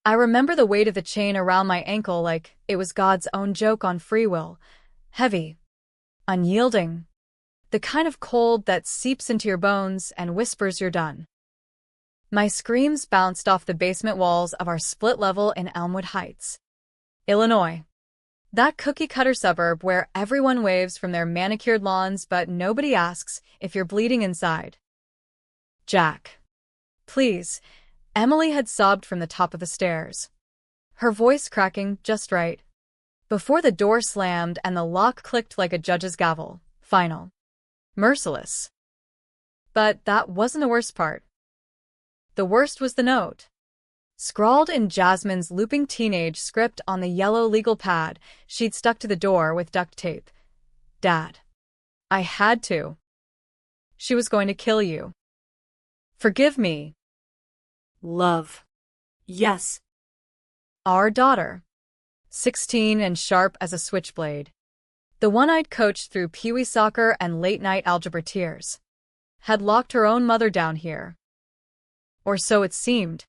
I remember the weight of the chain around my ankle like it was God's own joke on free will. Heavy, unyielding, the kind of cold that seeps into your bones and whispers you're done. My screams bounced off the basement walls of our split level in Elmwood Heights, Illinois. That cookie-cutter suburb where everyone waves from their manicured lawns but nobody asks if you're bleeding inside. Jack. Please. Emily had sobbed from the top of the stairs, her voice cracking just right, before the door slammed and the lock clicked like a judge's gavel. Final. Merciless. But that wasn't the worst part. The worst was the note. Scrawled in Jasmine's looping teenage script on the yellow legal pad she'd stuck to the door with duct tape. Dad. I had to. She was going to kill you. Forgive me. Love. Yes. Our daughter. 16 and sharp as a switchblade. The one I'd coached through peewee soccer and late-night algebra tears. Had locked her own mother down here. Or so it seemed.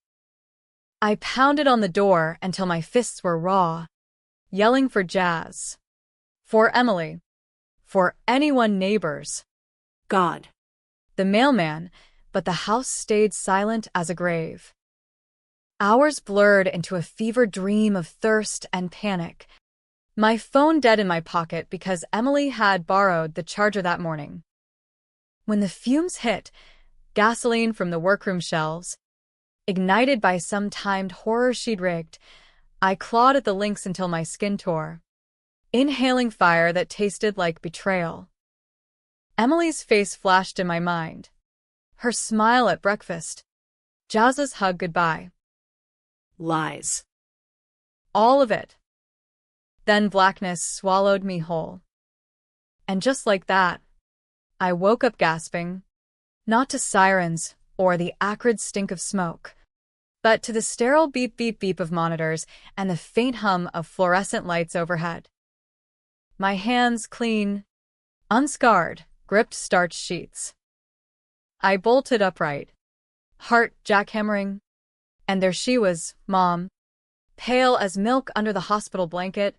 I pounded on the door until my fists were raw, yelling for Jazz. For Emily. For anyone neighbors. God. The mailman, but the house stayed silent as a grave. Hours blurred into a fevered dream of thirst and panic. My phone dead in my pocket because Emily had borrowed the charger that morning. When the fumes hit, gasoline from the workroom shelves, ignited by some timed horror she'd rigged, I clawed at the links until my skin tore, inhaling fire that tasted like betrayal. Emily's face flashed in my mind. Her smile at breakfast. Jazz's hug goodbye. Lies. All of it. Then blackness swallowed me whole. And just like that, I woke up gasping, not to sirens or the acrid stink of smoke, but to the sterile beep-beep-beep of monitors and the faint hum of fluorescent lights overhead. My hands clean, unscarred, gripped starch sheets. I bolted upright, heart jackhammering, and there she was, Mom, pale as milk under the hospital blanket,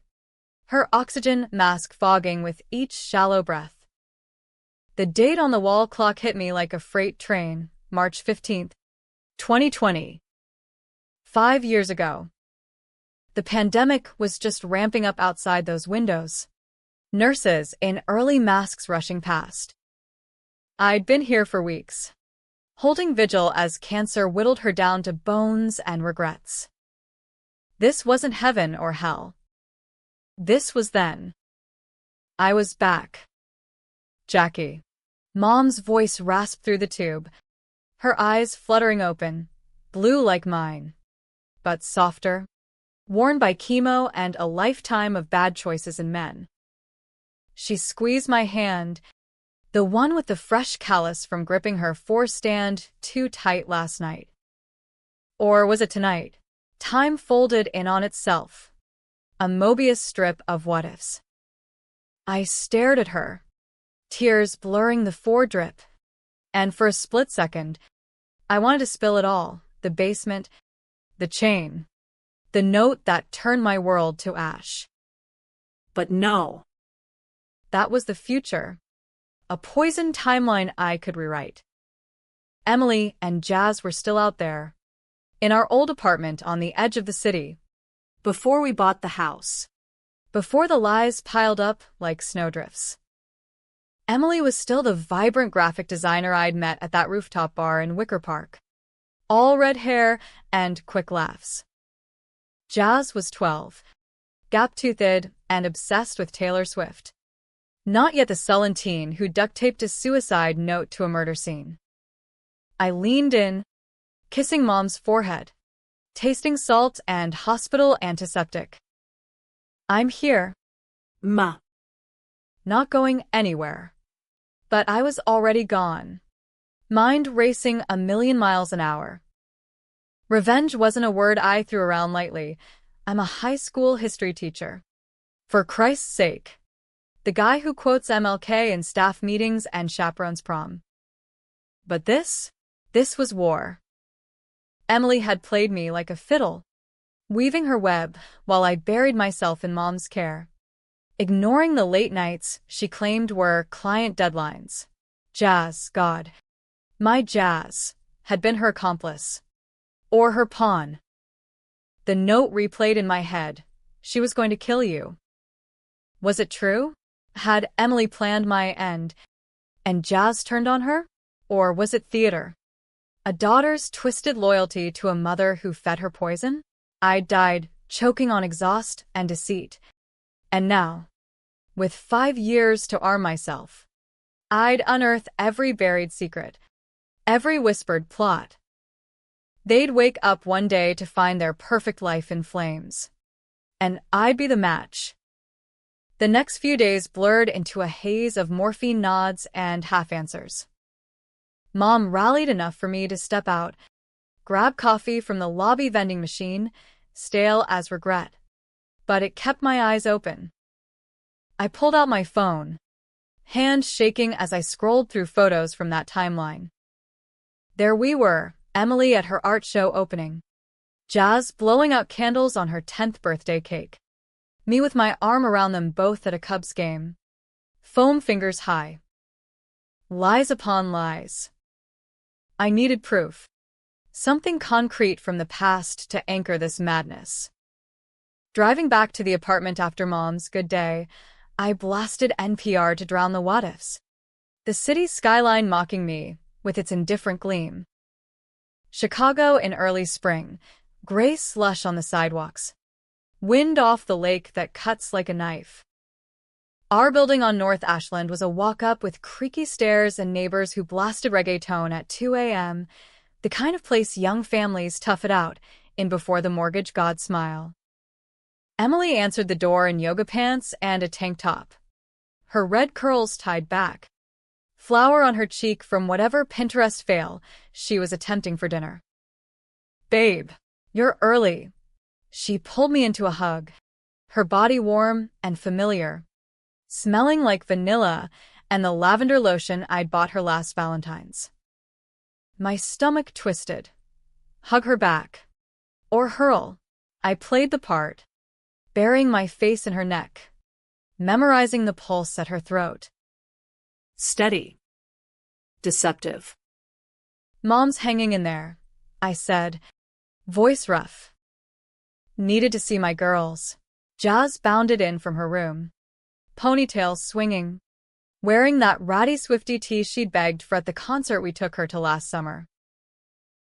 her oxygen mask fogging with each shallow breath. The date on the wall clock hit me like a freight train, March 15th, 2020. 5 years ago. The pandemic was just ramping up outside those windows. Nurses in early masks rushing past. I'd been here for weeks, holding vigil as cancer whittled her down to bones and regrets. This wasn't heaven or hell. This was then. I was back. Jackie. Mom's voice rasped through the tube, her eyes fluttering open, blue like mine, but softer, worn by chemo and a lifetime of bad choices in men. She squeezed my hand, the one with the fresh callus from gripping her forestand too tight last night. Or was it tonight? Time folded in on itself. A Mobius strip of what-ifs. I stared at her, tears blurring the foredrip, and for a split second, I wanted to spill it all, the basement, the chain, the note that turned my world to ash. But no. That was the future. A poisoned timeline I could rewrite. Emily and Jazz were still out there, in our old apartment on the edge of the city. Before we bought the house. Before the lies piled up like snowdrifts. Emily was still the vibrant graphic designer I'd met at that rooftop bar in Wicker Park. All red hair and quick laughs. Jazz was 12, gap-toothed and obsessed with Taylor Swift. Not yet the sullen teen who duct-taped a suicide note to a murder scene. I leaned in, kissing Mom's forehead, tasting salt and hospital antiseptic. I'm here. Ma. Not going anywhere. But I was already gone. Mind racing a million miles an hour. Revenge wasn't a word I threw around lightly. I'm a high school history teacher. For Christ's sake. The guy who quotes MLK in staff meetings and chaperones prom. But this was war. Emily had played me like a fiddle. weaving her web while I buried myself in Mom's care, ignoring the late nights she claimed were client deadlines. Jazz, God. My Jazz had been her accomplice. Or her pawn. The note replayed in my head. She was going to kill you. Was it true? Had Emily planned my end, and Jazz turned on her? Or was it theater? A daughter's twisted loyalty to a mother who fed her poison? I died, choking on exhaust and deceit. And now, with 5 years to arm myself, I'd unearth every buried secret, every whispered plot. They'd wake up one day to find their perfect life in flames. And I'd be the match. The next few days blurred into a haze of morphine nods and half-answers. Mom rallied enough for me to step out, grab coffee from the lobby vending machine, stale as regret. But it kept my eyes open. I pulled out my phone, hand shaking as I scrolled through photos from that timeline. There we were, Emily at her art show opening, Jazz blowing out candles on her 10th birthday cake, me with my arm around them both at a Cubs game, foam fingers high. Lies upon lies. I needed proof. Something concrete from the past to anchor this madness. Driving back to the apartment after Mom's good day, I blasted NPR to drown the what-ifs. The city's skyline mocking me with its indifferent gleam. Chicago in early spring, gray slush on the sidewalks. Wind off the lake that cuts like a knife. Our building on North Ashland was a walk-up with creaky stairs and neighbors who blasted reggaeton at 2 a.m., the kind of place young families tough it out in before the mortgage gods smile. Emily answered the door in yoga pants and a tank top, her red curls tied back, flour on her cheek from whatever Pinterest fail she was attempting for dinner. "Babe, you're early." She pulled me into a hug, her body warm and familiar, smelling like vanilla and the lavender lotion I'd bought her last Valentine's. My stomach twisted. Hug her back. Or hurl. I played the part, burying my face in her neck, memorizing the pulse at her throat. Steady. Deceptive. "Mom's hanging in there," I said, voice rough. Needed to see my girls. Jazz bounded in from her room, ponytails swinging, wearing that ratty Swiftie tee she'd begged for at the concert we took her to last summer.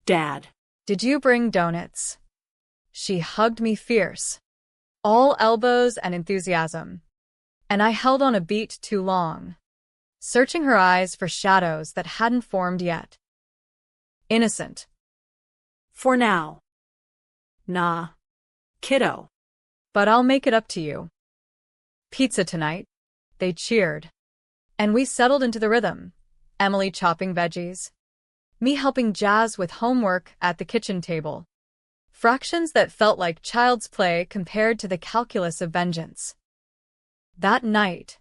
Dad. "Did you bring donuts?" She hugged me fierce, all elbows and enthusiasm, and I held on a beat too long, searching her eyes for shadows that hadn't formed yet. Innocent. For now. Nah. Kiddo. But I'll make it up to you. "Pizza tonight." They cheered. And we settled into the rhythm, Emily chopping veggies, me helping Jazz with homework at the kitchen table. Fractions that felt like child's play compared to the calculus of vengeance. That night,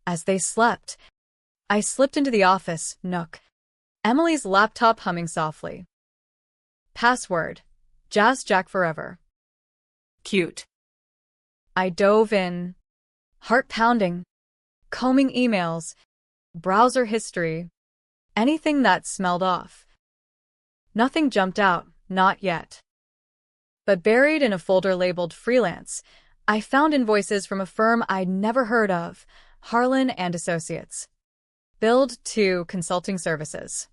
as they slept, I slipped into the office nook, Emily's laptop humming softly. Password, Jazz Jack Forever. Cute. I dove in, heart pounding, combing emails, browser history, anything that smelled off. Nothing jumped out, not yet. But buried in a folder labeled freelance, I found invoices from a firm I'd never heard of, Harlan and Associates. Billed to consulting services.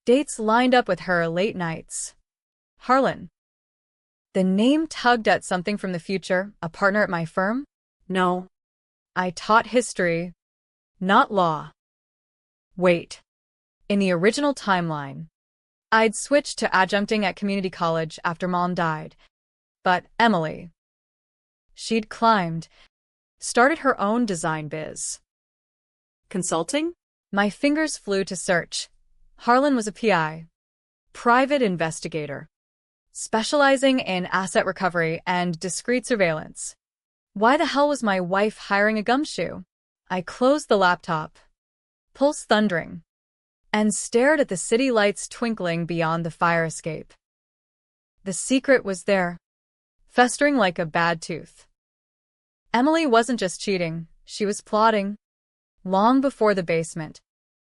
Dates lined up with her late nights. Harlan. The name tugged at something from the future, a partner at my firm? No. I taught history, not law. Wait. In the original timeline, I'd switched to adjuncting at community college after Mom died. But Emily. She'd climbed, started her own design biz. Consulting? My fingers flew to search. Harlan was a PI, private investigator, specializing in asset recovery and discreet surveillance. Why the hell was my wife hiring a gumshoe? I closed the laptop, pulse thundering, and stared at the city lights twinkling beyond the fire escape. The secret was there, festering like a bad tooth. Emily wasn't just cheating, she was plotting. Long before the basement.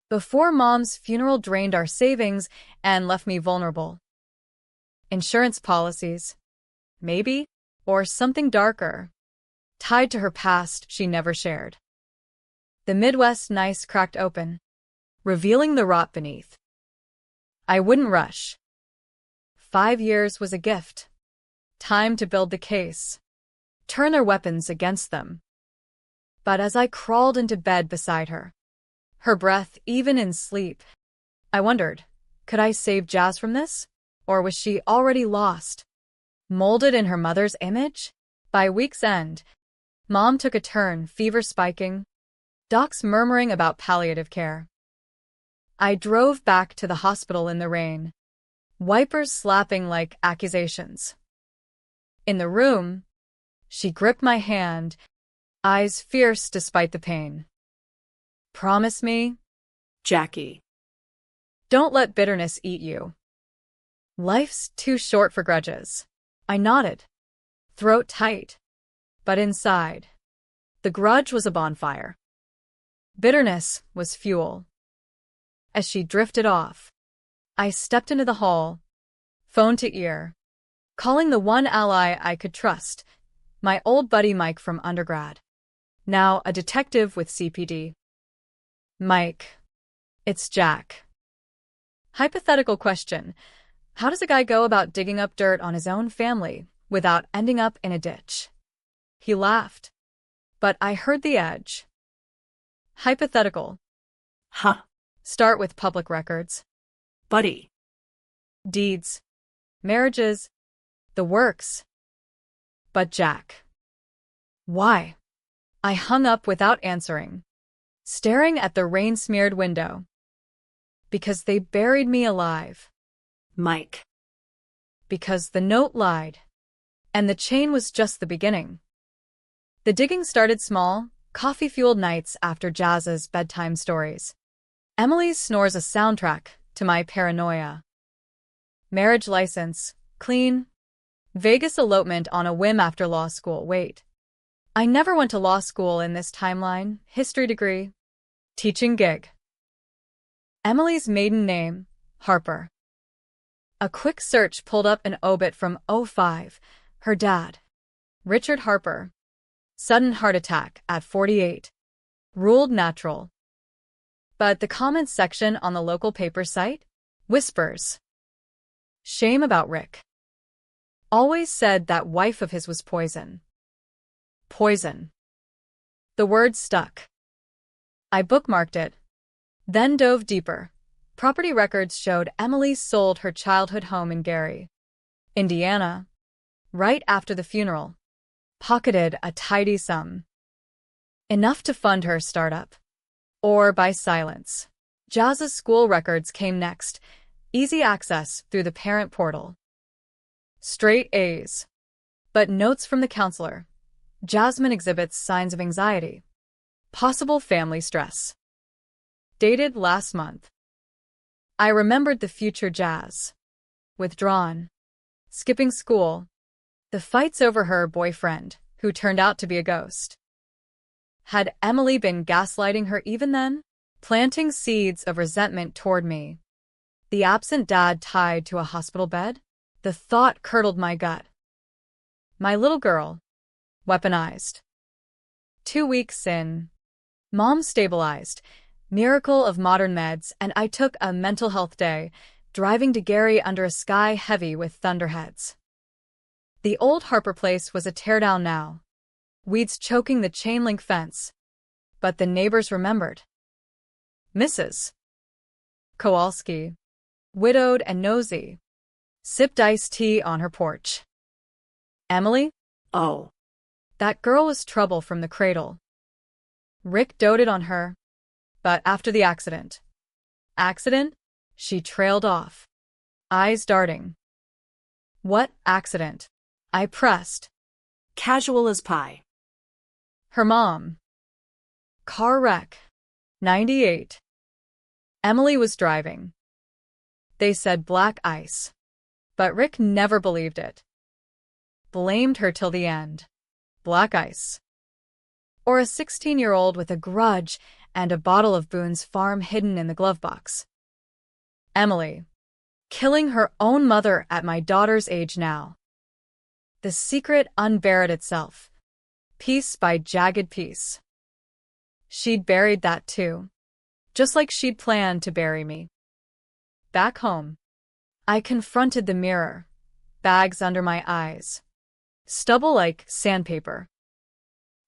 Before Mom's funeral drained our savings and left me vulnerable. Insurance policies. Maybe. Or something darker. Tied to her past she never shared. The Midwest nice cracked open, revealing the rot beneath. I wouldn't rush. 5 years was a gift. Time to build the case. Turn their weapons against them. But as I crawled into bed beside her, her breath even in sleep, I wondered, could I save Jazz from this? Or was she already lost? Molded in her mother's image? By week's end, Mom took a turn, fever spiking, docs murmuring about palliative care. I drove back to the hospital in the rain, wipers slapping like accusations. In the room, she gripped my hand, eyes fierce despite the pain. Promise me, Jackie. don't let bitterness eat you. Life's too short for grudges. I nodded, throat tight. But inside, the grudge was a bonfire. Bitterness was fuel. As she drifted off, I stepped into the hall, phone to ear, calling the one ally I could trust, my old buddy Mike from undergrad, now a detective with CPD. Mike, it's Jack. Hypothetical question. How does a guy go about digging up dirt on his own family without ending up in a ditch? He laughed, but I heard the edge. Hypothetical. Huh. Start with public records. Buddy. Deeds. Marriages. The works. But Jack. Why? I hung up without answering, staring at the rain-smeared window. Because they buried me alive. Mike. Because the note lied. And the chain was just the beginning. The digging started small, coffee-fueled nights after Jazz's bedtime stories. Emily's snores a soundtrack to my paranoia. Marriage license, clean. Vegas elopement on a whim after law school. Wait. I never went to law school in this timeline. History degree. Teaching gig. Emily's maiden name, Harper. A quick search pulled up an obit from '05. Her dad, Richard Harper. Sudden heart attack at 48. Ruled natural. But the comments section on the local paper site? Whispers. Shame about Rick. Always said that wife of his was poison. Poison. The word stuck. I bookmarked it, then dove deeper. Property records showed Emily sold her childhood home in Gary, Indiana, right after the funeral. Pocketed a tidy sum. Enough to fund her startup. Or by silence. Jazz's school records came next. Easy access through the parent portal. Straight A's. But notes from the counselor. Jasmine exhibits signs of anxiety. Possible family stress. Dated last month. I remembered the future Jazz. Withdrawn. Skipping school. The fights over her boyfriend, who turned out to be a ghost. Had Emily been gaslighting her even then? Planting seeds of resentment toward me. The absent dad tied to a hospital bed? The thought curdled my gut. My little girl. Weaponized. 2 weeks in. Mom stabilized. Miracle of modern meds, and I took a mental health day, driving to Gary under a sky heavy with thunderheads. The old Harper place was a teardown now. Weeds choking the chain-link fence. But the neighbors remembered. Mrs. Kowalski, widowed and nosy, sipped iced tea on her porch. Emily? Oh. That girl was trouble from the cradle. Rick doted on her. But after the accident. Accident? She trailed off. Eyes darting. What accident? I pressed. Casual as pie. Her mom. Car wreck. 98. Emily was driving. They said black ice. But Rick never believed it. blamed her till the end. Black ice. Or a 16-year-old with a grudge and a bottle of Boone's Farm hidden in the glove box. Emily. Killing her own mother at my daughter's age now. The secret unburied itself, piece by jagged piece. She'd buried that too, just like she'd planned to bury me. Back home, I confronted the mirror, bags under my eyes, stubble like sandpaper.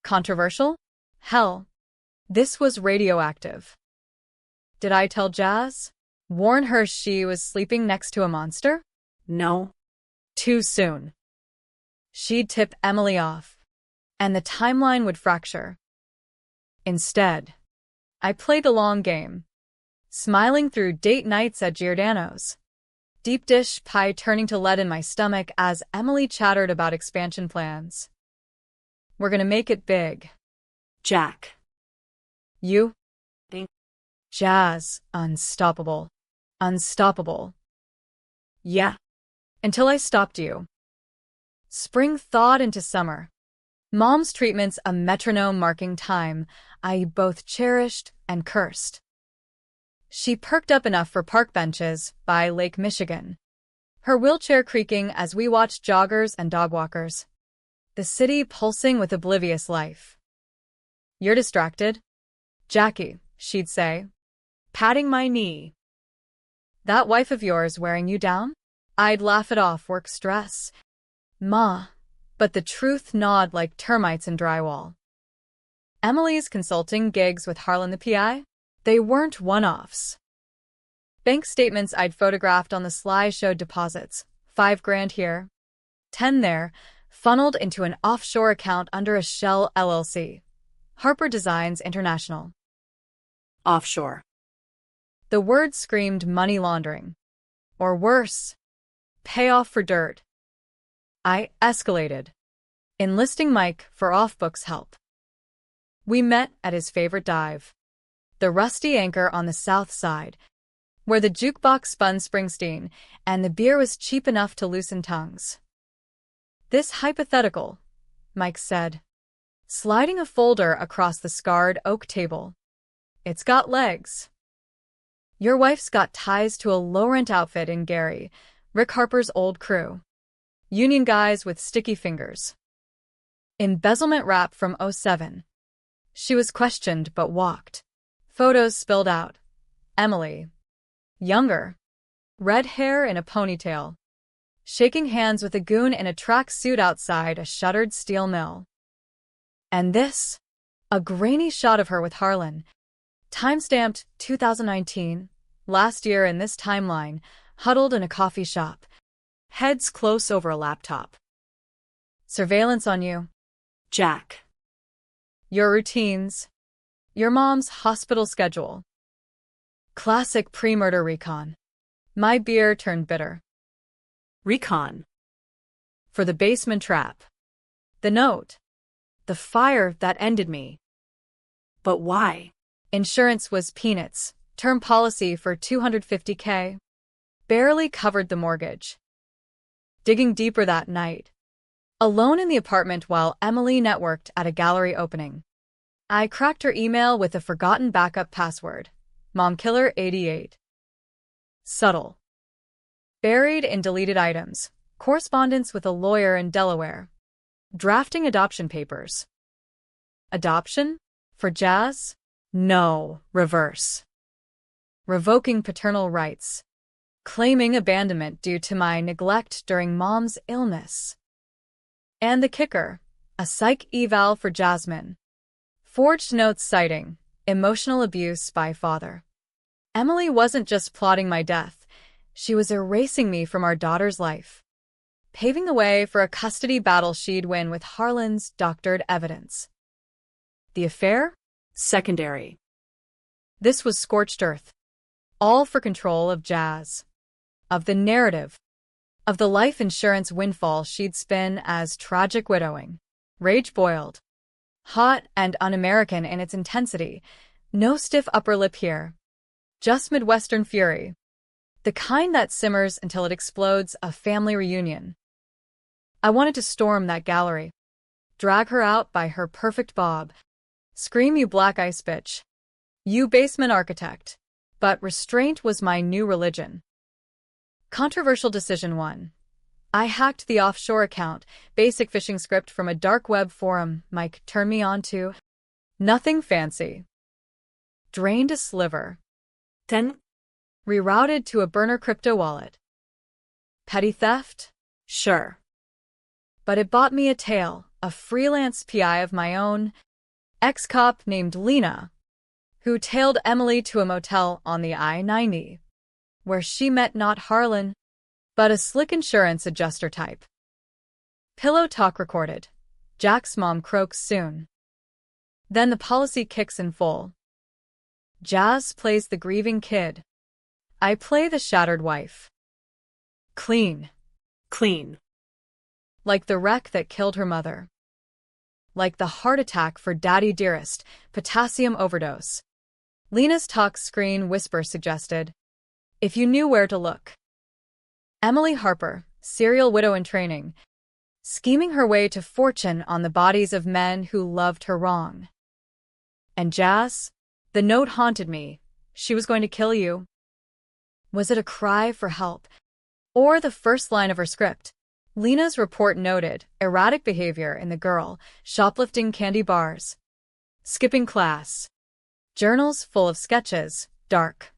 Controversial? Hell, this was radioactive. Did I tell Jazz? Warn her she was sleeping next to a monster? No. Too soon. She'd tip Emily off, and the timeline would fracture. Instead, I played the long game, smiling through date nights at Giordano's. Deep dish pie turning to lead in my stomach as Emily chattered about expansion plans. We're gonna make it big. Jack. You? Think. Jazz. Unstoppable. Unstoppable. Yeah. Until I stopped you. Spring thawed into summer. Mom's treatments a metronome marking time I both cherished and cursed. She perked up enough for park benches by Lake Michigan, her wheelchair creaking as we watched joggers and dog walkers. The city pulsing with oblivious life. You're distracted? Jackie, she'd say, patting my knee. That wife of yours wearing you down? I'd laugh it off work stress. Ma, but the truth gnawed like termites in drywall. Emily's consulting gigs with Harlan the PI? They weren't one-offs. Bank statements I'd photographed on the sly showed deposits, $5,000 here, 10 there, funneled into an offshore account under a shell LLC. Harper Designs International. Offshore. The word screamed money laundering. Or worse, payoff for dirt. I escalated, enlisting Mike for off-books help. We met at his favorite dive, the Rusty Anchor on the south side, where the jukebox spun Springsteen and the beer was cheap enough to loosen tongues. This hypothetical, Mike said, sliding a folder across the scarred oak table. It's got legs. Your wife's got ties to a low-rent outfit in Gary, Rick Harper's old crew. Union guys with sticky fingers. Embezzlement rap from '07. She was questioned but walked. Photos spilled out. Emily. Younger. Red hair in a ponytail. Shaking hands with a goon in a tracksuit outside a shuttered steel mill. And this? A grainy shot of her with Harlan. Timestamped 2019. Last year in this timeline, huddled in a coffee shop. Heads close over a laptop. Surveillance on you. Jack. Your routines. Your mom's hospital schedule. Classic pre-murder recon. My beer turned bitter. Recon. For the basement trap. The note. The fire that ended me. But why? Insurance was peanuts. Term policy for $250K. Barely covered the mortgage. Digging deeper that night. Alone in the apartment while Emily networked at a gallery opening. I cracked her email with a forgotten backup password. Momkiller88. Subtle. Buried in deleted items. Correspondence with a lawyer in Delaware. Drafting adoption papers. Adoption? For Jazz? No, reverse. Revoking paternal rights. Claiming abandonment due to my neglect during Mom's illness. And the kicker, a psych eval for Jasmine. Forged notes citing emotional abuse by father. Emily wasn't just plotting my death, she was erasing me from our daughter's life, paving the way for a custody battle she'd win with Harlan's doctored evidence. The affair? Secondary. This was scorched earth. All for control of Jazz. Of the narrative. Of the life insurance windfall she'd spin as tragic widowing. Rage boiled. Hot and un-American in its intensity. No stiff upper lip here. Just Midwestern fury. The kind that simmers until it explodes, a family reunion. I wanted to storm that gallery, drag her out by her perfect bob, scream, "You black ice bitch. You basement architect." But restraint was my new religion. Controversial decision 1. I hacked the offshore account, basic phishing script from a dark web forum Mike turned me on to. Nothing fancy. Drained a sliver. 10. Rerouted to a burner crypto wallet. Petty theft? Sure. But it bought me a tail, a freelance PI of my own, ex-cop named Lena, who tailed Emily to a motel on the I-90, where she met not Harlan, but a slick insurance adjuster type. Pillow talk recorded. Jack's mom croaks soon. Then the policy kicks in full. Jazz plays the grieving kid. I play the shattered wife. Clean. Clean. Like the wreck that killed her mother. Like the heart attack for Daddy Dearest, potassium overdose. Lena's talk screen whisper suggested, if you knew where to look. Emily Harper, serial widow in training, scheming her way to fortune on the bodies of men who loved her wrong. And Jazz? The note haunted me. She was going to kill you. Was it a cry for help? Or the first line of her script? Lena's report noted erratic behavior in the girl, shoplifting candy bars, skipping class, journals full of sketches, dark,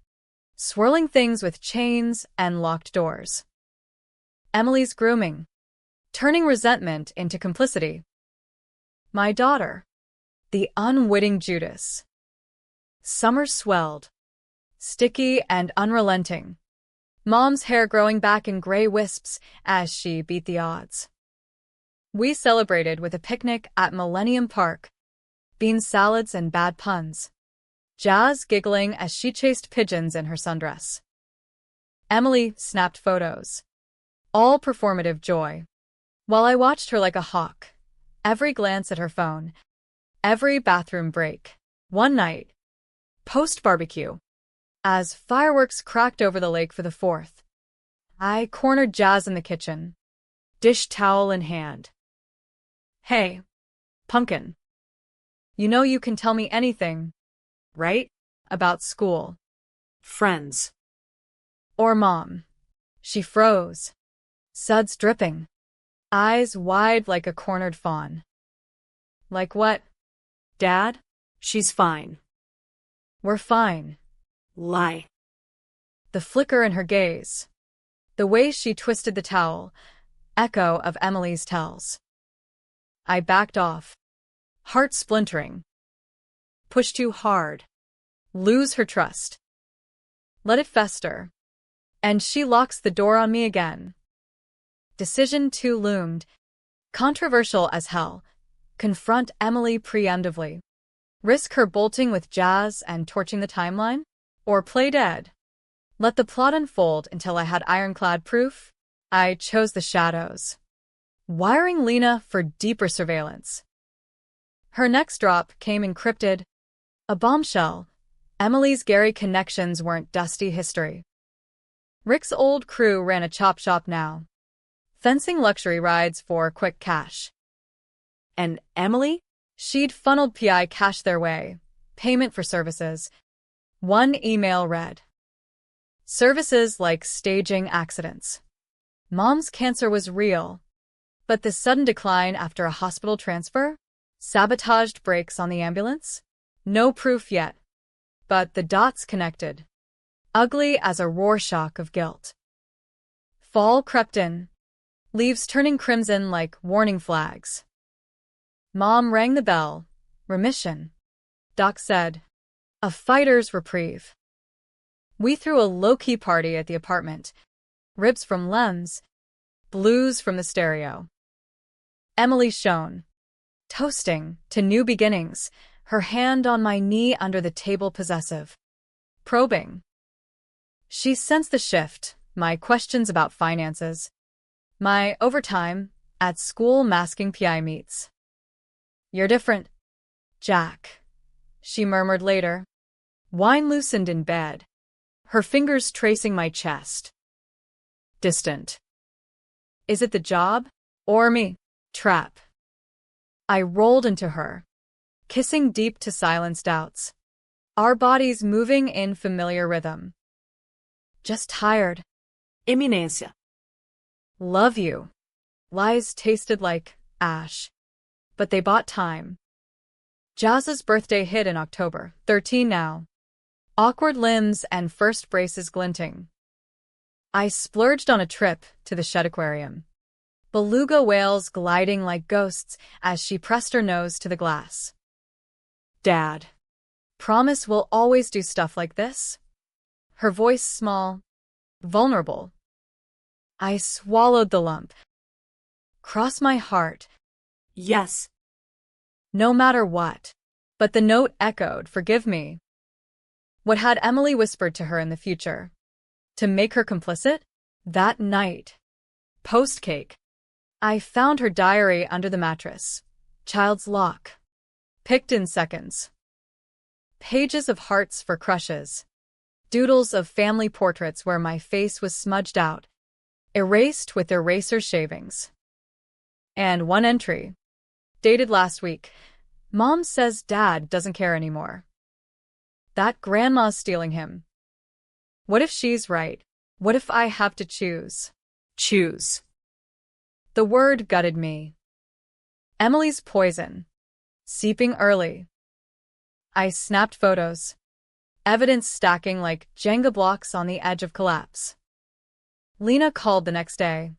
swirling things with chains and locked doors. Emily's grooming, turning resentment into complicity. My daughter, the unwitting Judas. Summer swelled, sticky and unrelenting. Mom's hair growing back in gray wisps as she beat the odds. We celebrated with a picnic at Millennium Park, bean salads and bad puns. Jazz giggling as she chased pigeons in her sundress. Emily snapped photos. All performative joy. While I watched her like a hawk, every glance at her phone, every bathroom break. One night, post-barbecue, as fireworks cracked over the lake for the 4th, I cornered Jazz in the kitchen, dish towel in hand. Hey, pumpkin. You know you can tell me anything, right? About school. Friends. Or mom. She froze. Suds dripping. Eyes wide like a cornered fawn. Like what? Dad? She's fine. We're fine. Lie. The flicker in her gaze. The way she twisted the towel. Echo of Emily's tells. I backed off. Heart splintering. Push too hard. Lose her trust. Let it fester. And she locks the door on me again. Decision 2 loomed. Controversial as hell. Confront Emily preemptively. Risk her bolting with Jazz and torching the timeline? Or play dead? Let the plot unfold until I had ironclad proof? I chose the shadows. Wiring Lena for deeper surveillance. Her next drop came encrypted. A bombshell. Emily's Gary connections weren't dusty history. Rick's old crew ran a chop shop now. Fencing luxury rides for quick cash. And Emily? She'd funneled PI cash their way. Payment for services. One email read. Services like staging accidents. Mom's cancer was real. But the sudden decline after a hospital transfer? Sabotaged brakes on the ambulance? No proof yet. But the dots connected. Ugly as a Rorschach of guilt. Fall crept in. Leaves turning crimson like warning flags. Mom rang the bell. Remission. Doc said. A fighter's reprieve. We threw a low-key party at the apartment. Ribs from Lem's. Blues from the stereo. Emily shone. Toasting to new beginnings, her hand on my knee under the table possessive. Probing. She sensed the shift, my questions about finances. My overtime at school masking PI meets. You're different, Jack, she murmured later. Wine loosened in bed, her fingers tracing my chest. Distant. Is it the job? Or me. Trap. I rolled into her, kissing deep to silence doubts. Our bodies moving in familiar rhythm. Just tired. Eminência. Love you. Lies tasted like ash. But they bought time. Jazz's birthday hit in October, 13 now. Awkward limbs and first braces glinting. I splurged on a trip to the Shed Aquarium. Beluga whales gliding like ghosts as she pressed her nose to the glass. Dad. Promise we'll always do stuff like this? Her voice small, vulnerable. I swallowed the lump. Cross my heart. Yes. No matter what. But the note echoed, forgive me. What had Emily whispered to her in the future? To make her complicit? That night. Post-cake. I found her diary under the mattress. Child's lock. Picked in seconds. Pages of hearts for crushes. Doodles of family portraits where my face was smudged out, erased with eraser shavings. And one entry. Dated last week. Mom says Dad doesn't care anymore. That grandma's stealing him. What if she's right? What if I have to choose? Choose. The word gutted me. Emily's poison. Seeping early. I snapped photos. Evidence stacking like Jenga blocks on the edge of collapse. Lena called the next day.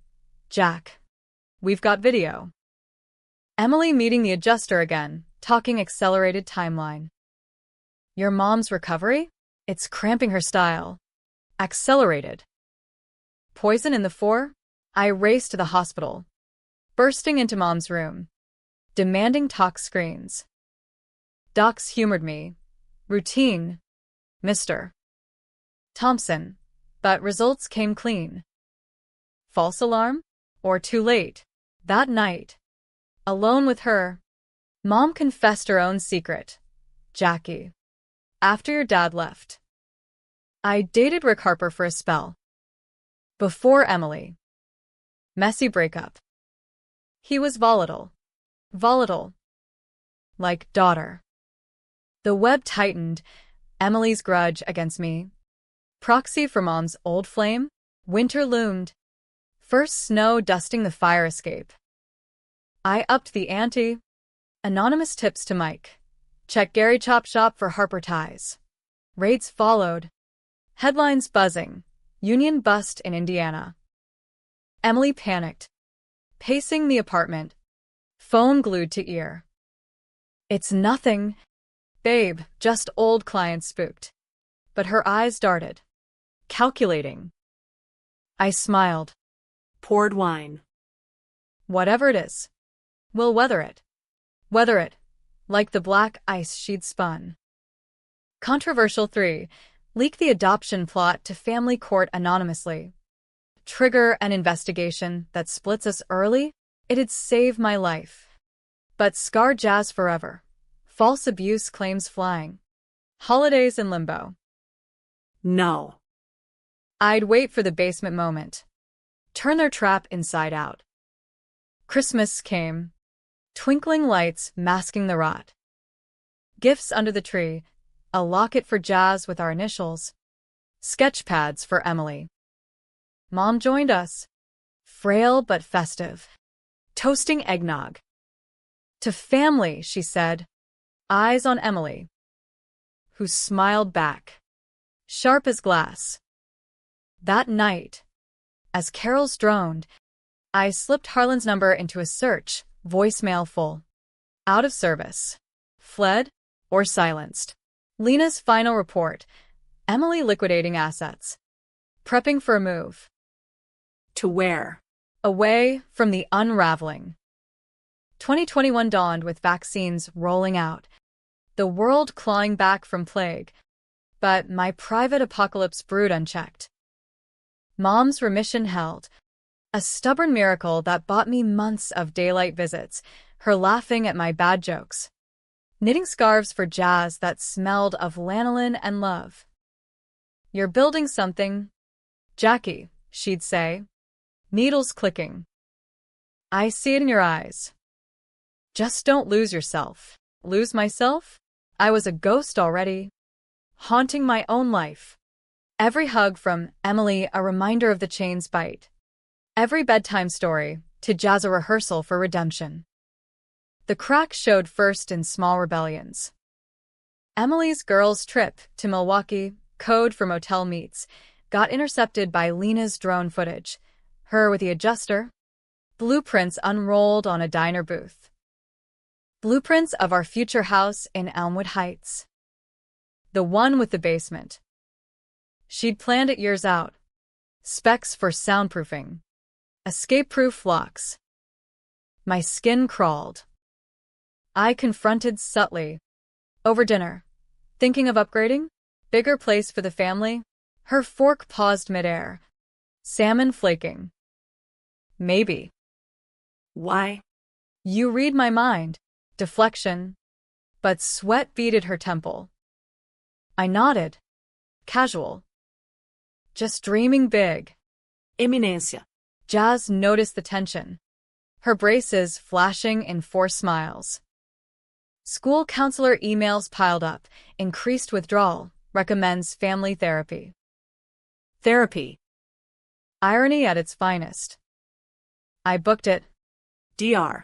Jack. We've got video. Emily meeting the adjuster again, talking accelerated timeline. Your mom's recovery? It's cramping her style. Accelerated. Poison in the 4? I raced to the hospital. Bursting into Mom's room. Demanding talk screens. Docs humored me. Routine. Mr. Thompson. But results came clean. False alarm? Or too late? That night. Alone with her. Mom confessed her own secret. Jackie. After your dad left. I dated Rick Harper for a spell. Before Emily. Messy breakup. He was volatile. Volatile. Like daughter. The web tightened. Emily's grudge against me. Proxy for Mom's old flame. Winter loomed. First snow dusting the fire escape. I upped the ante. Anonymous tips to Mike. Check Gary Chop Shop for Harper ties. Raids followed. Headlines buzzing. Union bust in Indiana. Emily panicked. Pacing the apartment. Phone glued to ear. It's nothing. Babe, just old client spooked. But her eyes darted. Calculating. I smiled. Poured wine. Whatever it is. We'll weather it. Weather it. Like the black ice she'd spun. Controversial 3. Leak the adoption plot to family court anonymously. Trigger an investigation that splits us early? It'd save my life. But scar Jazz forever. False abuse claims flying. Holidays in limbo. No. I'd wait for the basement moment. Turn their trap inside out. Christmas came. Twinkling lights masking the rot. Gifts under the tree. A locket for Jazz with our initials. Sketch pads for Emily. Mom joined us. Frail but festive. Toasting eggnog. To family, she said. Eyes on Emily. Who smiled back. Sharp as glass. That night, as carols droned, I slipped Harlan's number into a search, voicemail full. Out of service. Fled or silenced. Lena's final report. Emily liquidating assets. Prepping for a move. To where? Away from the unraveling. 2021 dawned with vaccines rolling out. The world clawing back from plague. But my private apocalypse brewed unchecked. Mom's remission held. A stubborn miracle that bought me months of daylight visits, her laughing at my bad jokes. Knitting scarves for Jazz that smelled of lanolin and love. You're building something, Jackie, she'd say. Needles clicking. I see it in your eyes. Just don't lose yourself. Lose myself? I was a ghost already, haunting my own life. Every hug from Emily a reminder of the chain's bite. Every bedtime story to Jazz a rehearsal for redemption. The crack showed first in small rebellions. Emily's girls' trip to Milwaukee, code for motel meets, got intercepted by Lena's drone footage. Her with the adjuster. Blueprints unrolled on a diner booth. Blueprints of our future house in Elmwood Heights. The one with the basement. She'd planned it years out. Specs for soundproofing. Escape-proof locks. My skin crawled. I confronted subtly. Over dinner. Thinking of upgrading? Bigger place for the family? Her fork paused midair. Salmon flaking. Maybe. Why? You read my mind. Deflection. But sweat beaded her temple. I nodded. Casual. Just dreaming big. Eminência. Jazz noticed the tension. Her braces flashing in forced smiles. School counselor emails piled up. Increased withdrawal. Recommends family therapy. Therapy. Irony at its finest. I booked it. Dr.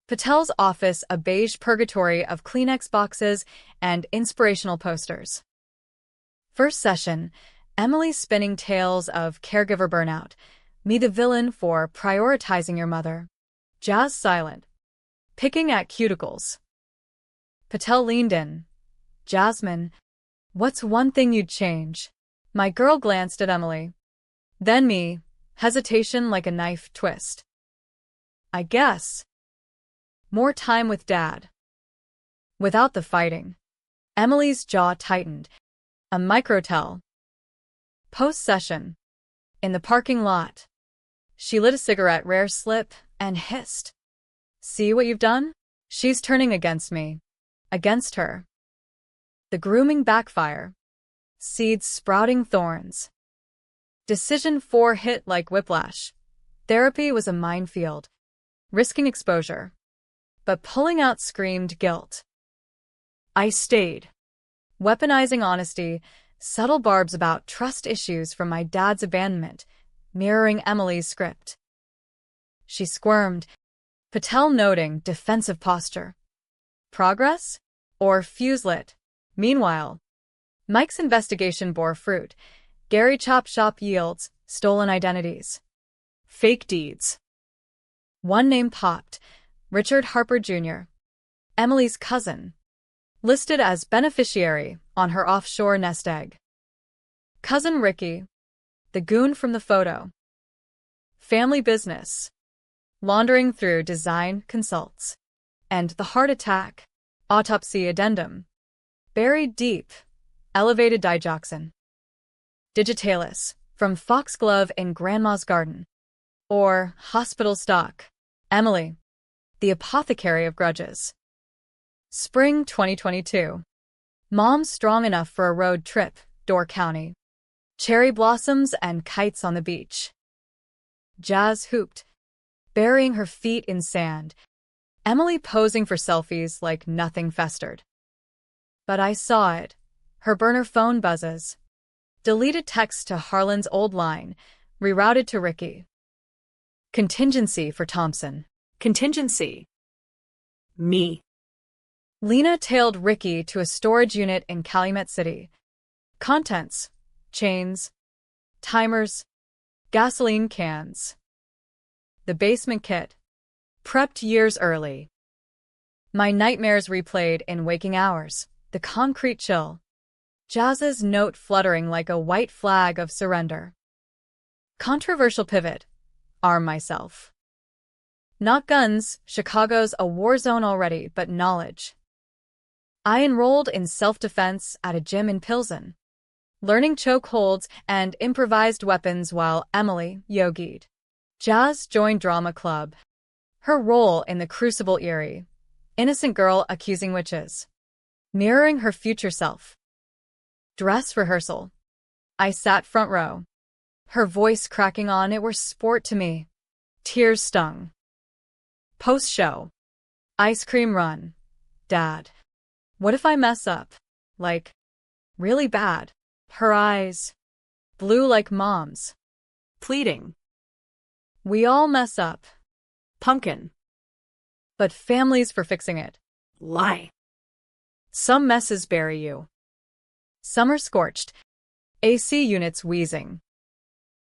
Patel's office, a beige purgatory of Kleenex boxes and inspirational posters. First session, Emily spinning tales of caregiver burnout. Me the villain for prioritizing your mother. Jazz silent. Picking at cuticles. Patel leaned in. Jasmine, what's one thing you'd change? My girl glanced at Emily. Then me, hesitation like a knife twist. I guess. More time with Dad. Without the fighting. Emily's jaw tightened. A microtel. Post-session. In the parking lot. She lit a cigarette, rare slip, and hissed. See what you've done? She's turning against me. Against her. The grooming backfire. Seeds sprouting thorns. Decision 4 hit like whiplash. Therapy was a minefield. Risking exposure. But pulling out screamed guilt. I stayed. Weaponizing honesty, subtle barbs about trust issues from my dad's abandonment, mirroring Emily's script. She squirmed, Patel noting defensive posture. Progress? Or fuse lit? Meanwhile, Mike's investigation bore fruit. Gary Chop Shop yields stolen identities. Fake deeds. One name popped. Richard Harper Jr., Emily's cousin, listed as beneficiary on her offshore nest egg. Cousin Ricky, the goon from the photo. Family business, laundering through design consults. And the heart attack, autopsy addendum, buried deep, elevated digoxin. Digitalis, from foxglove in Grandma's garden. Or hospital stock, Emily. The apothecary of grudges. Spring 2022. Mom's strong enough for a road trip, Door County. Cherry blossoms and kites on the beach. Jazz hooped, burying her feet in sand. Emily posing for selfies like nothing festered. But I saw it. Her burner phone buzzes. Deleted text to Harlan's old line, rerouted to Ricky. Contingency for Thompson. Contingency. Me. Lena tailed Ricky to a storage unit in Calumet City. Contents, chains, timers, gasoline cans. The basement kit, prepped years early. My nightmares replayed in waking hours, the concrete chill. Jazz's note fluttering like a white flag of surrender. Controversial pivot, arm myself. Not guns, Chicago's a war zone already, but knowledge. I enrolled in self-defense at a gym in Pilsen, learning chokeholds and improvised weapons while Emily yogied. Jazz joined drama club. Her role in the crucible eerie, innocent girl accusing witches, mirroring her future self. Dress rehearsal. I sat front row. Her voice cracking on, it were sport to me. Tears stung. Post-show. Ice cream run. Dad. What if I mess up? Like, really bad. Her eyes. Blue like Mom's. Pleading. We all mess up. Pumpkin. But families for fixing it. Lie. Some messes bury you. Summer scorched. AC units wheezing.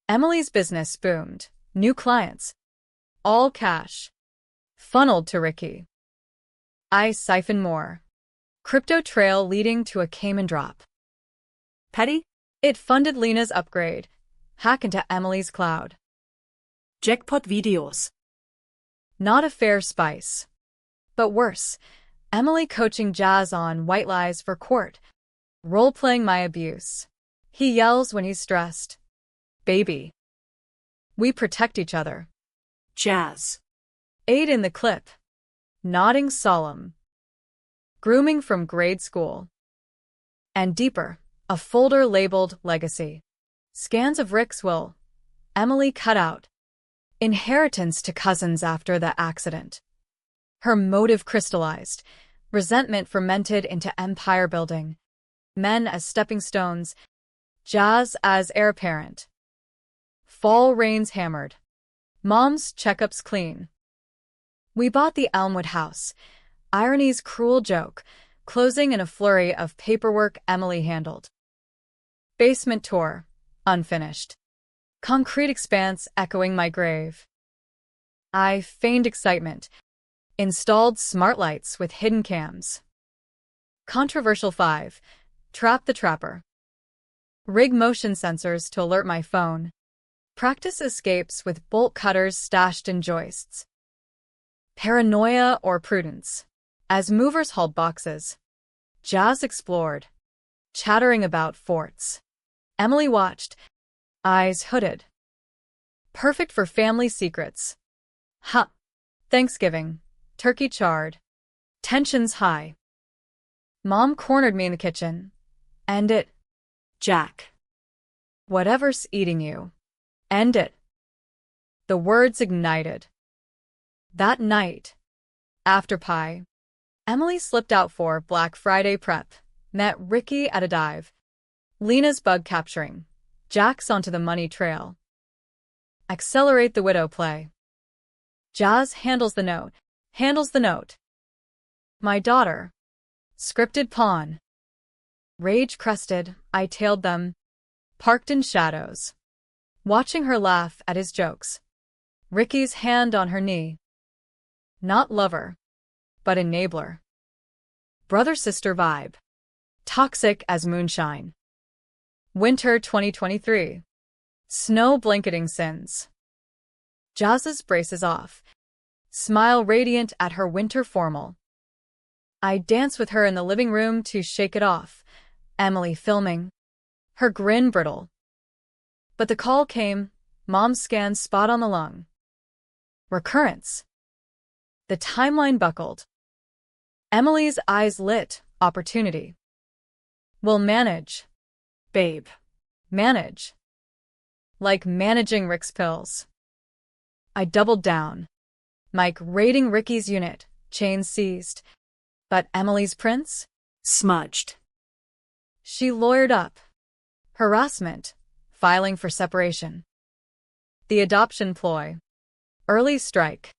Emily's business boomed. New clients. All cash. Funneled to Ricky. I siphon more. Crypto trail leading to a Cayman drop. Petty. It funded Lena's upgrade. Hack into Emily's cloud. Jackpot videos. Not a fair spice. But worse, Emily coaching Jazz on white lies for court. Role-playing my abuse. He yells when he's stressed. Baby. We protect each other. Jazz. Aid in the clip. Nodding solemn. Grooming from grade school. And deeper, a folder labeled Legacy. Scans of Rick's will. Emily cut out. Inheritance to cousins after the accident. Her motive crystallized. Resentment fermented into empire building. Men as stepping stones. Jazz as heir apparent. Fall rains hammered. Mom's checkups clean. We bought the Elmwood house. Irony's cruel joke, closing in a flurry of paperwork Emily handled. Basement tour, unfinished. Concrete expanse echoing my grave. I feigned excitement. Installed smart lights with hidden cams. Controversial 5. Trap the trapper. Rig motion sensors to alert my phone. Practice escapes with bolt cutters stashed in joists. Paranoia or prudence. As movers hauled boxes. Jazz explored. Chattering about forts. Emily watched. Eyes hooded. Perfect for family secrets. Ha! Thanksgiving. Turkey charred. Tensions high. Mom cornered me in the kitchen. End it. Jack. Whatever's eating you. End it. The words ignited. That night, after pie, Emily slipped out for Black Friday prep, met Ricky at a dive. Lena's bug capturing. Jack's onto the money trail. Accelerate the widow play. Jazz handles the note. My daughter. Scripted pawn. Rage crested, I tailed them. Parked in shadows. Watching her laugh at his jokes. Ricky's hand on her knee. Not lover, but enabler. Brother-sister vibe. Toxic as moonshine. Winter 2023. Snow blanketing sins. Jazz's braces off. Smile radiant at her winter formal. I dance with her in the living room to shake it off. Emily filming. Her grin brittle. But the call came. Mom scanned spot on the lung. Recurrence. The timeline buckled. Emily's eyes lit. Opportunity. We'll manage. Babe. Manage. Like managing Rick's pills. I doubled down. Mike raiding Ricky's unit. Chain seized. But Emily's prince? Smudged. She lawyered up. Harassment. Filing for separation. The adoption ploy. Early strike.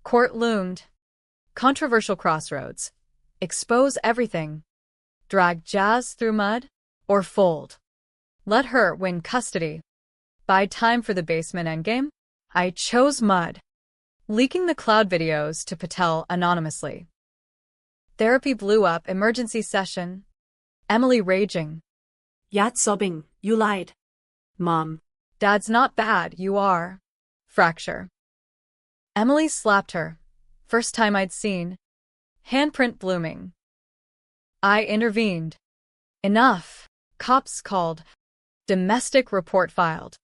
Court loomed. Controversial crossroads. Expose everything. Drag Jazz through mud? Or fold? Let her win custody. Buy time for the basement endgame? I chose mud. Leaking the cloud videos to Patel anonymously. Therapy blew up. Emergency session. Emily raging. Yat sobbing. You lied. Mom. Dad's not bad, you are. Fracture. Emily slapped her. First time I'd seen. Handprint blooming. I intervened. Enough. Cops called. Domestic report filed.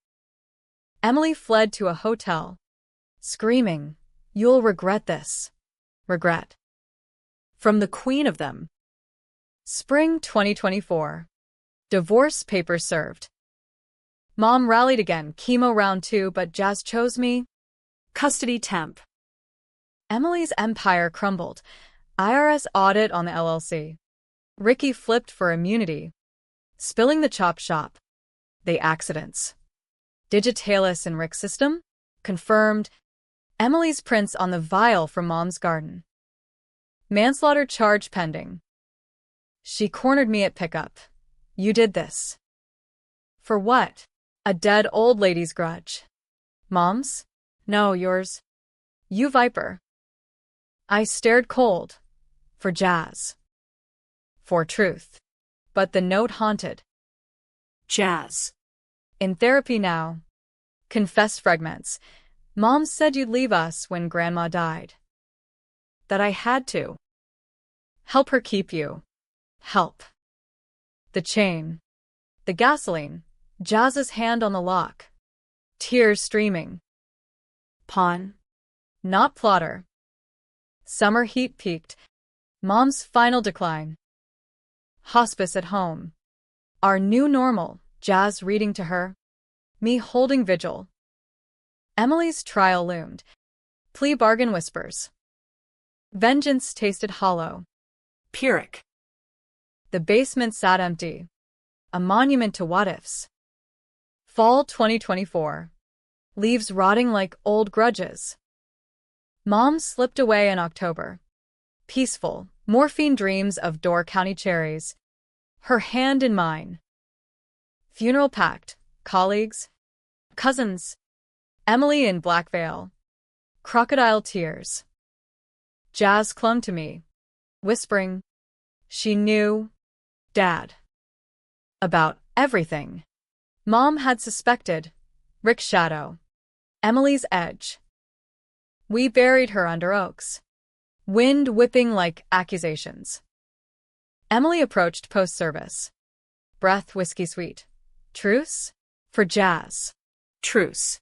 Emily fled to a hotel. Screaming, "You'll regret this." Regret. From the queen of them. Spring 2024. Divorce papers served. Mom rallied again, chemo round 2, but Jazz chose me. Custody temp. Emily's empire crumbled. IRS audit on the LLC. Ricky flipped for immunity. Spilling the chop shop. The accidents. Digitalis in Rick's system? Confirmed. Emily's prints on the vial from Mom's garden. Manslaughter charge pending. She cornered me at pickup. You did this. For what? A dead old lady's grudge. Mom's? No, yours. You viper. I stared cold. For Jazz. For truth. But the note haunted. Jazz. In therapy now. Confess fragments. Mom said you'd leave us when Grandma died. That I had to. Help her keep you. Help. The chain. The gasoline. Jazz's hand on the lock. Tears streaming. Pawn. Not plotter. Summer heat peaked. Mom's final decline. Hospice at home. Our new normal. Jazz reading to her. Me holding vigil. Emily's trial loomed. Plea bargain whispers. Vengeance tasted hollow. Pyrrhic. The basement sat empty. A monument to what-ifs. Fall 2024. Leaves rotting like old grudges. Mom slipped away in October. Peaceful, morphine dreams of Door County cherries. Her hand in mine. Funeral packed. Colleagues. Cousins. Emily in black veil. Crocodile tears. Jazz clung to me, whispering. She knew. Dad. About everything. Mom had suspected. Rick's shadow. Emily's edge. We buried her under oaks. Wind whipping like accusations. Emily approached post-service. Breath whiskey sweet. Truce? For Jazz. Truce.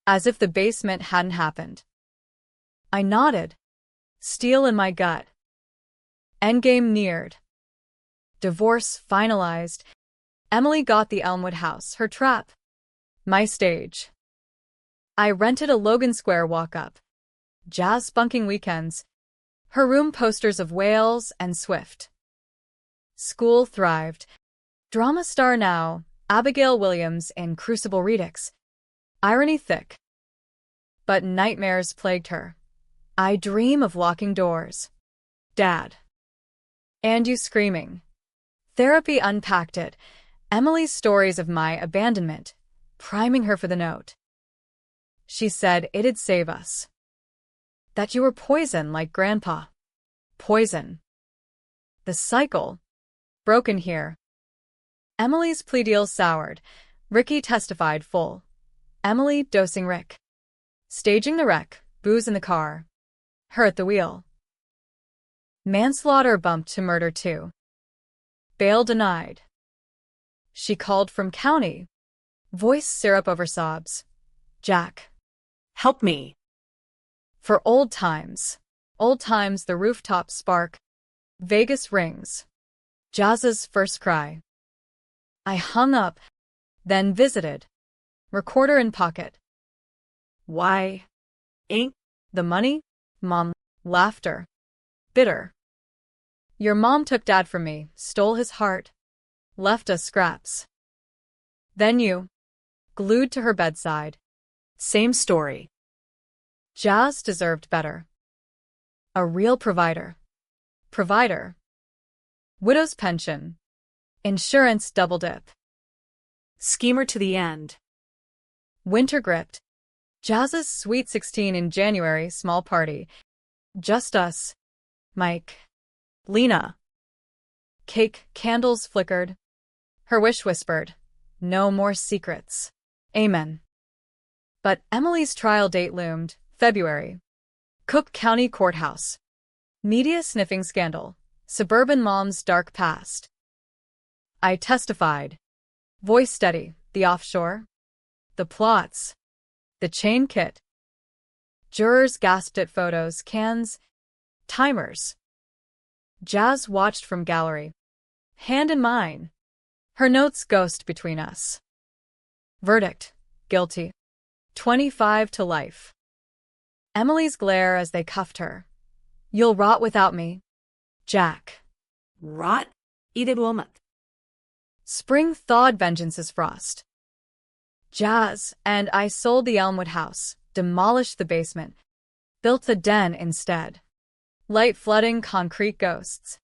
As if the basement hadn't happened. I nodded. Steel in my gut. Endgame neared. Divorce finalized. Emily got the Elmwood house, her trap. My stage. I rented a Logan Square walk-up. Jazz bunking weekends. Her room posters of Wales and Swift. School thrived. Drama star now, Abigail Williams in Crucible Redux. Irony thick. But nightmares plagued her. I dream of locking doors. Dad. And you screaming. Therapy unpacked it. Emily's stories of my abandonment, priming her for the note. She said it'd save us. That you were poison like Grandpa. Poison. The cycle. Broken here. Emily's plea deal soured. Ricky testified full. Emily dosing Rick. Staging the wreck, booze in the car. Her at the wheel. Manslaughter bumped to murder too. Bail denied. She called from county. Voice syrup over sobs. Jack. Help me. For old times. Old times the rooftop spark. Vegas rings. Jazz's first cry. I hung up. Then visited. Recorder in pocket. Why? Ain't The money? Mom. Laughter. Bitter. Your mom took Dad from me, stole his heart. Left us scraps. Then you. Glued to her bedside. same story. Jazz deserved better. A real provider. Provider. Widow's pension. Insurance double dip. Schemer to the end. Winter gripped. Jazz's sweet 16 in January small party. Just us. Mike. Lena. Cake candles flickered. Her wish whispered. No more secrets. Amen. But Emily's trial date loomed. February. Cook County Courthouse. Media sniffing scandal. Suburban mom's dark past. I testified. Voice steady. The offshore. The plots. The chain kit. Jurors gasped at photos, cans, timers. Jazz watched from gallery. Hand in mine. Her notes ghost between us. Verdict. Guilty. 25 to life. Emily's glare as they cuffed her. You'll rot without me. Jack. Rot? 이대로 Spring thawed vengeance's frost. Jazz and I sold the Elmwood house, demolished the basement, built the den instead. Light flooding concrete ghosts.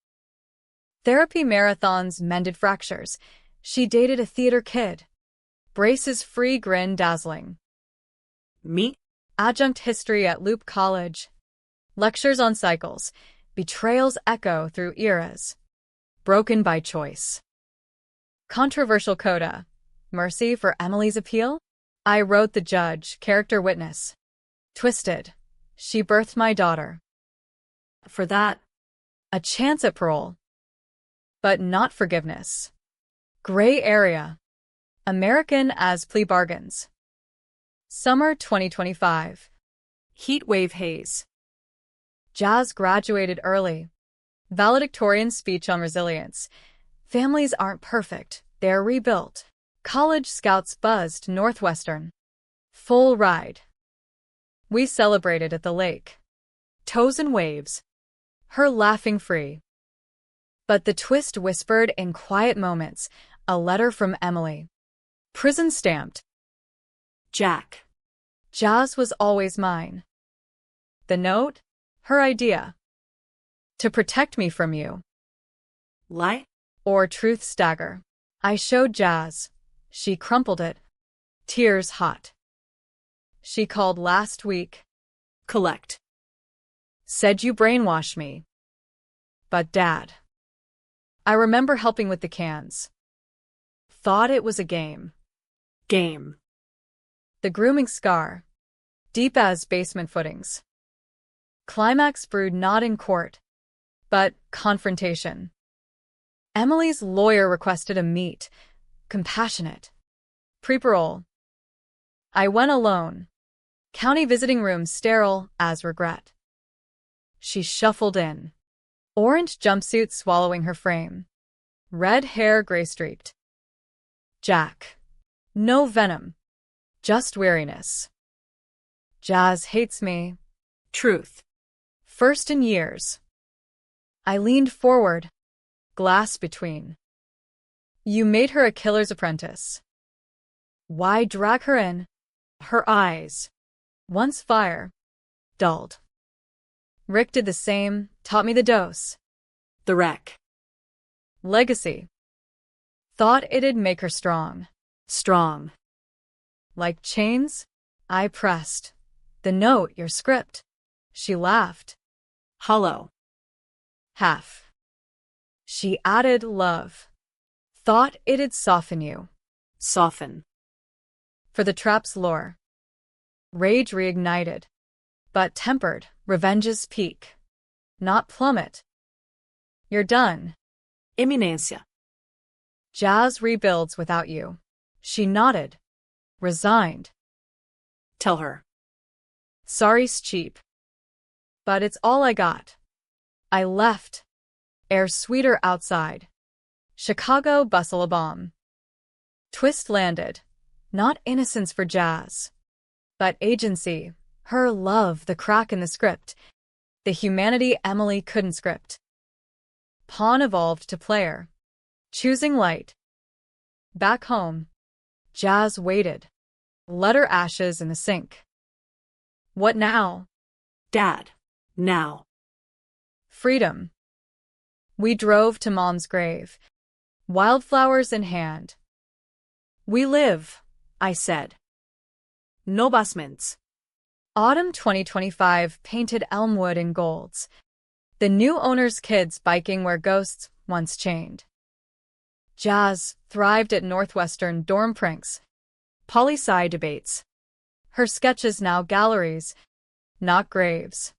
Therapy marathons mended fractures. She dated a theater kid. Brace's free grin dazzling. Me? Adjunct history at Loop College. Lectures on cycles. Betrayals echo through eras. Broken by choice. Controversial coda. Mercy for Emily's appeal? I wrote the judge, character witness. Twisted. She birthed my daughter. For that. A chance at parole. But not forgiveness. Gray area. American as plea bargains. Summer 2025. Heat wave haze. Jazz graduated early. Valedictorian speech on resilience. Families aren't perfect, they're rebuilt. College scouts buzzed Northwestern. Full ride. We celebrated at the lake. Toes and waves. Her laughing free. But the twist whispered in quiet moments, a letter from Emily. Prison stamped. Jack. Jazz was always mine. The note? Her idea. To protect me from you. Lie? Or truth's dagger. I showed Jazz. She crumpled it. Tears hot. She called last week. Collect. Said you brainwashed me. But Dad. I remember helping with the cans. Thought it was a game. Game. The grooming scar. Deep as basement footings. Climax brewed not in court, but confrontation. Emily's lawyer requested a meet. Compassionate. Pre-parole. I went alone. County visiting room sterile as regret. She shuffled in. Orange jumpsuit swallowing her frame. Red hair gray-streaked. Jack. No venom. Just weariness. Jazz hates me. Truth. First in years. I leaned forward. Glass between. You made her a killer's apprentice. Why drag her in? Her eyes. Once fire. Dulled. Rick did the same, taught me the dose. The wreck. Legacy. Thought it'd make her strong. Strong. Like chains? I pressed. The note, your script. She laughed. Hollow. Half. She added love. Thought it'd soften you. Soften. For the trap's lore. Rage reignited. But tempered, revenge's peak. Not plummet. You're done. Imminência. Jazz rebuilds without you. She nodded. Resigned. Tell her. Sorry's cheap. But it's all I got. I left. Air sweeter outside. Chicago bustle a bomb. Twist landed. Not innocence for Jazz. But agency. Her love, the crack in the script. The humanity Emily couldn't script. Pawn evolved to player. Choosing light. Back home. Jazz waited. Letter ashes in the sink. What now? Dad. Now. Freedom. We drove to Mom's grave. Wildflowers in hand. We live, I said. No basements. Autumn 2025 painted Elmwood in golds. The new owner's kids biking where ghosts once chained. Jazz thrived at Northwestern dorm pranks. Poli-sci debates. Her sketches now galleries, not graves.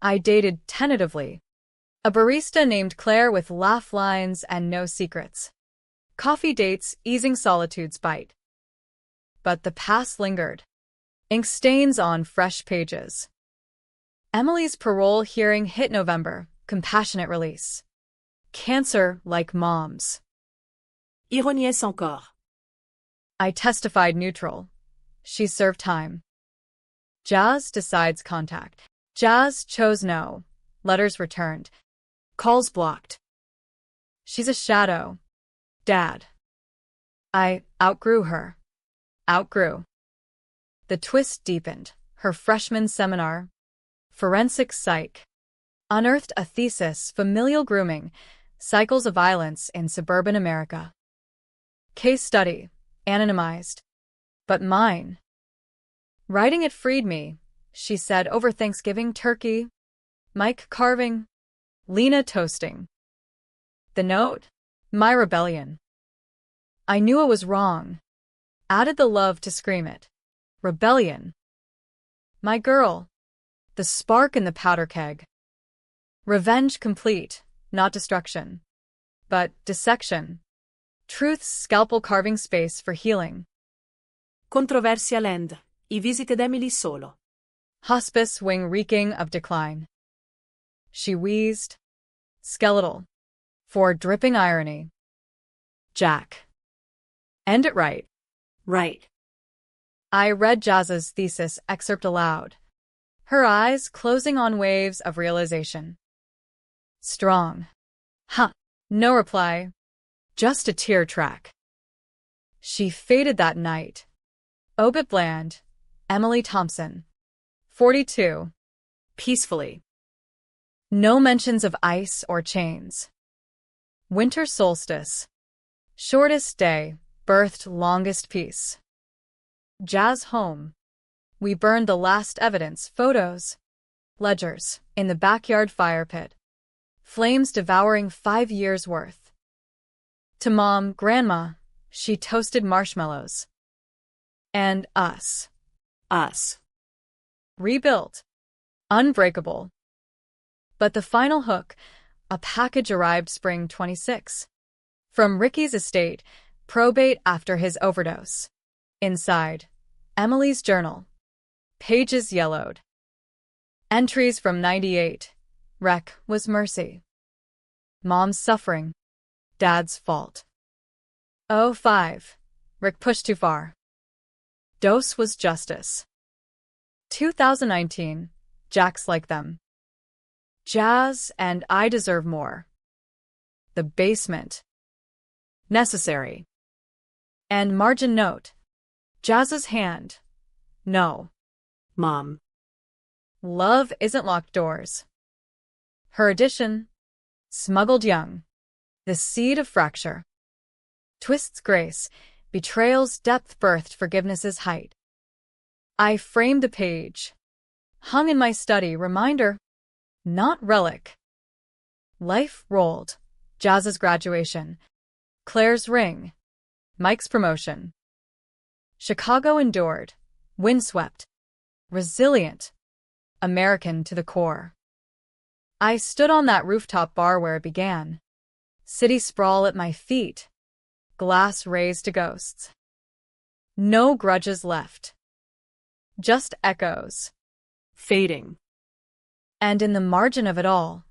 I dated tentatively. A barista named Claire with laugh lines and no secrets. Coffee dates easing solitude's bite. But the past lingered. Ink stains on fresh pages. Emily's parole hearing hit November, compassionate release. Cancer like Mom's. Ironie sans corps. I testified neutral. She served time. Jazz decides contact. Jazz chose no. Letters returned. Calls blocked. She's a shadow. Dad. I outgrew her. Outgrew. The twist deepened. Her freshman seminar. Forensic psych. Unearthed a thesis, familial grooming, cycles of violence in suburban America. Case study, anonymized. But mine. Writing it freed me, she said over Thanksgiving turkey. Mike carving. Lena toasting. The note? My rebellion. I knew it was wrong. Added the love to scream it. Rebellion. My girl. The spark in the powder keg. Revenge complete, not destruction. But dissection. Truth's scalpel carving space for healing. Controversia Land. I visited Emily solo. Hospice wing reeking of decline. She wheezed. Skeletal. For dripping irony. Jack. End it right. Right. I read Jazz's thesis excerpt aloud, her eyes closing on waves of realization. Strong. Huh. No reply. Just a tear track. She faded that night. Obit Bland. Emily Thompson. 42. Peacefully. No mentions of ice or chains. Winter solstice. Shortest day, birthed longest peace. Jazz home. We burned the last evidence, photos, ledgers, in the backyard fire pit. Flames devouring 5 years' worth. To Mom, Grandma, she toasted marshmallows. And us. Us. Rebuilt. Unbreakable. But the final hook, a package arrived spring 26. From Ricky's estate, probate after his overdose. Inside, Emily's journal. Pages yellowed. Entries from 98. Wreck was mercy. Mom's suffering. Dad's fault. 05. Rick pushed too far. Dose was justice. 2019. Jack's like them. Jazz and I deserve more. The basement. Necessary. And margin note. Jazz's hand. No. Mom. Love isn't locked doors. Her addition. Smuggled young. The seed of fracture. Twist's grace. Betrayal's depth birthed forgiveness's height. I framed the page. Hung in my study, reminder. Not relic. Life rolled. Jazz's graduation. Claire's ring. Mike's promotion. Chicago endured. Windswept. Resilient. American to the core. I stood on that rooftop bar where it began. City sprawl at my feet. Glass raised to ghosts. No grudges left. Just echoes. Fading. And in the margin of it all,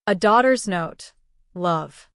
a daughter's note. Love.